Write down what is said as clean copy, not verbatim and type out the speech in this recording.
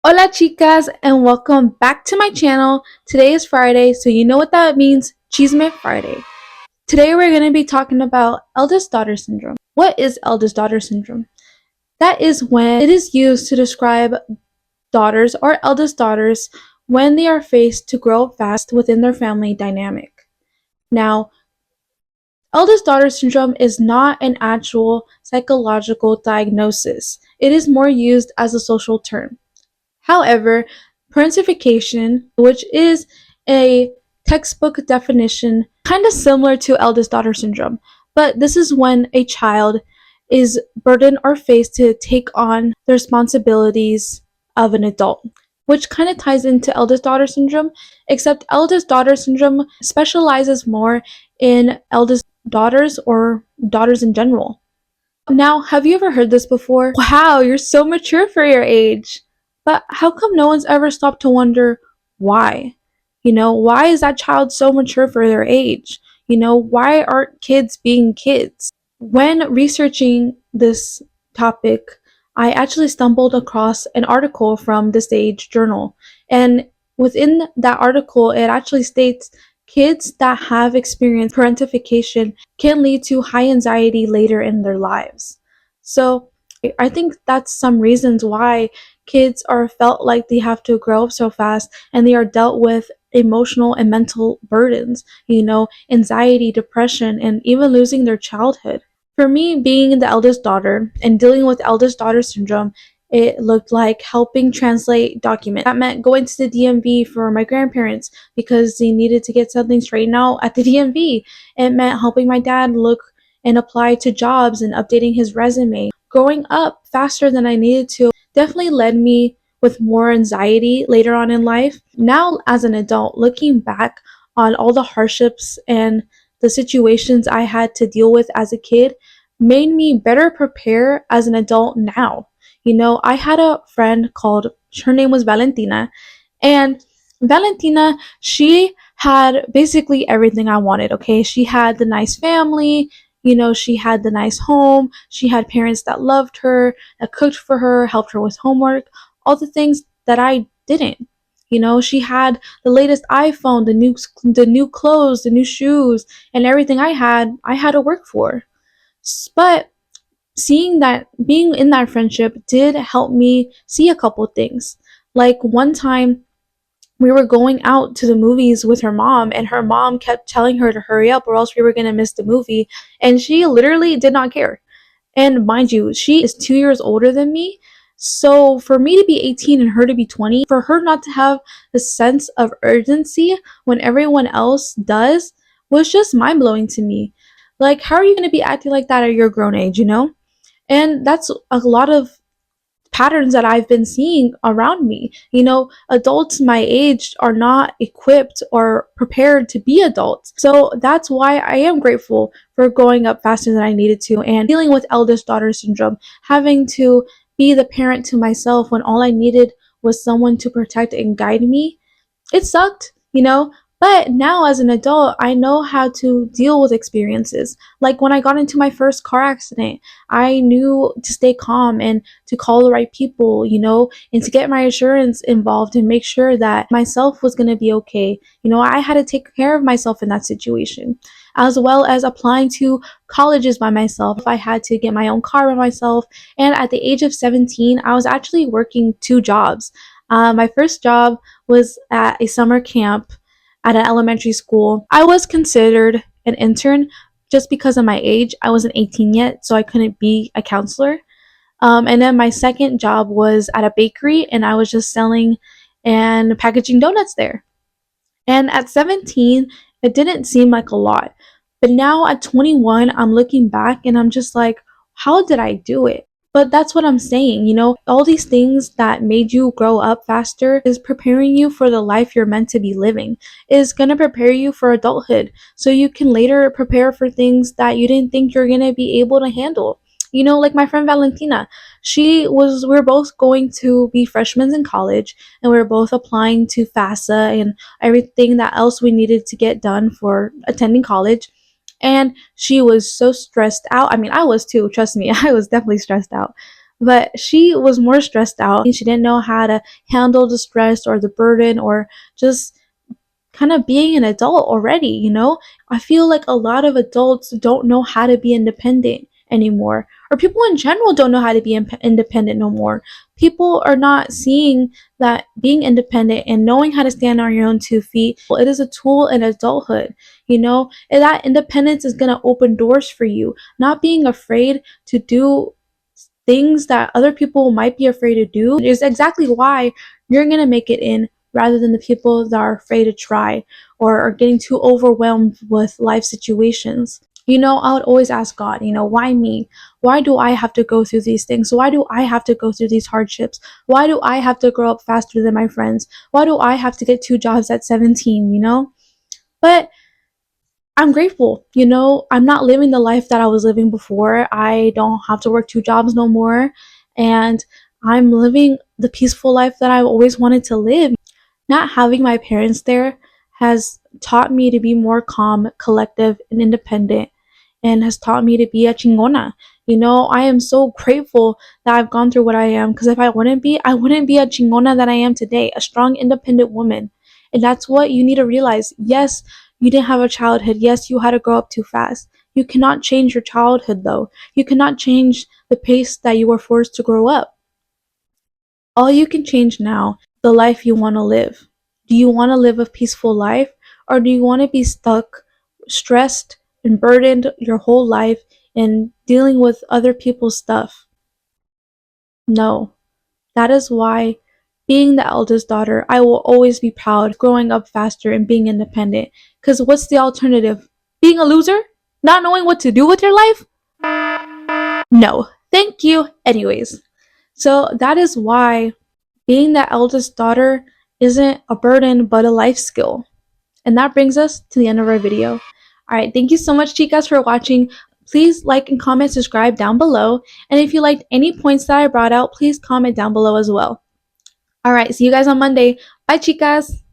Hola Chicas and welcome back to my channel. Today is Friday, so you know what that means, Chisme Friday. Today we're going to be talking about eldest daughter syndrome. What is eldest daughter syndrome? That is when it is used to describe daughters or eldest daughters when they are faced to grow up fast within their family dynamic. Now, eldest daughter syndrome is not an actual psychological diagnosis. It is more used as a social term. However, parentification, which is a textbook definition, kind of similar to eldest daughter syndrome, but this is when a child is burdened or faced to take on the responsibilities of an adult, which kind of ties into eldest daughter syndrome, except eldest daughter syndrome specializes more in eldest daughters or daughters in general. Now, have you ever heard this before? Wow, you're so mature for your age. But how come no one's ever stopped to wonder why? Why is that child so mature for their age? Why aren't kids being kids? When researching this topic, I actually stumbled across an article from the Sage Journal. And within that article, it actually states kids that have experienced parentification can lead to high anxiety later in their lives. So I think that's some reasons why kids are felt like they have to grow up so fast and they are dealt with emotional and mental burdens, anxiety, depression, and even losing their childhood. For me, being the eldest daughter and dealing with eldest daughter syndrome, it looked like helping translate documents. That meant going to the DMV for my grandparents because they needed to get something straightened out at the DMV. It meant helping my dad look and apply to jobs and updating his resume. Growing up faster than I needed to definitely led me with more anxiety later on in life. Now, as an adult, looking back on all the hardships and the situations I had to deal with as a kid made me better prepare as an adult now. I had a friend called, her name was Valentina, and Valentina, she had basically everything I wanted, okay? She had the nice family, she had the nice home, she had parents that loved her, that cooked for her, helped her with homework, all the things that I didn't. She had the latest iPhone, the new clothes, the new shoes, and everything I had to work for. But seeing that being in that friendship did help me see a couple things. Like one time we were going out to the movies with her mom, and her mom kept telling her to hurry up or else we were going to miss the movie, and she literally did not care. And mind you, she is 2 years older than me. So for me to be 18 and her to be 20, for her not to have the sense of urgency when everyone else does, was just mind blowing to me. Like, how are you going to be acting like that at your grown age? And that's a lot of patterns that I've been seeing around me. Adults my age are not equipped or prepared to be adults. So that's why I am grateful for growing up faster than I needed to and dealing with eldest daughter syndrome, having to be the parent to myself when all I needed was someone to protect and guide me. It sucked. But now as an adult, I know how to deal with experiences. Like when I got into my first car accident, I knew to stay calm and to call the right people, and to get my insurance involved and make sure that myself was going to be okay. I had to take care of myself in that situation, as well as applying to colleges by myself. I had to get my own car by myself. And at the age of 17, I was actually working two jobs. My first job was at a summer camp at an elementary school. I was considered an intern just because of my age. I wasn't 18 yet, so I couldn't be a counselor. And then my second job was at a bakery, and I was just selling and packaging donuts there. And at 17, it didn't seem like a lot. But now at 21, I'm looking back and I'm just like, how did I do it? But that's what I'm saying, all these things that made you grow up faster is preparing you for the life you're meant to be living, is gonna prepare you for adulthood so you can later prepare for things that you didn't think you're gonna be able to handle. Like my friend Valentina, we are both going to be freshmen in college, and we are both applying to FAFSA and everything that else we needed to get done for attending college. And she was so stressed out. I mean, I was too, trust me. I was definitely stressed out. but she was more stressed out. She didn't know how to handle the stress or the burden or just kind of being an adult already. I feel like a lot of adults don't know how to be independent anymore, or people in general don't know how to be independent no more. People are not seeing that being independent and knowing how to stand on your own 2 feet, well, it is a tool in adulthood. And that independence is going to open doors for you. Not being afraid to do things that other people might be afraid to do is exactly why you're going to make it in, rather than the people that are afraid to try or are getting too overwhelmed with life situations. I would always ask God, why me? Why do I have to go through these things? Why do I have to go through these hardships? Why do I have to grow up faster than my friends? Why do I have to get 2 jobs at 17? But I'm grateful. I'm not living the life that I was living before. I don't have to work 2 jobs no more. And I'm living the peaceful life that I've always wanted to live. Not having my parents there has taught me to be more calm, collective, and independent, and has taught me to be a chingona. I am so grateful that I've gone through what I am, because if I wouldn't be a chingona that I am today, a strong, independent woman. And that's what you need to realize. Yes, you didn't have a childhood. Yes, you had to grow up too fast. You cannot change your childhood, though. You cannot change the pace that you were forced to grow up. All you can change now, the life you want to live. Do you want to live a peaceful life, or do you want to be stuck, stressed, and burdened your whole life in dealing with other people's stuff? No. That is why, being the eldest daughter, I will always be proud of growing up faster and being independent. Because what's the alternative? Being a loser? Not knowing what to do with your life? No. Thank you. Anyways, so that is why being the eldest daughter isn't a burden but a life skill. And that brings us to the end of our video. Alright, thank you so much, chicas, for watching. Please like and comment, subscribe down below. And if you liked any points that I brought out, please comment down below as well. Alright, see you guys on Monday. Bye, chicas!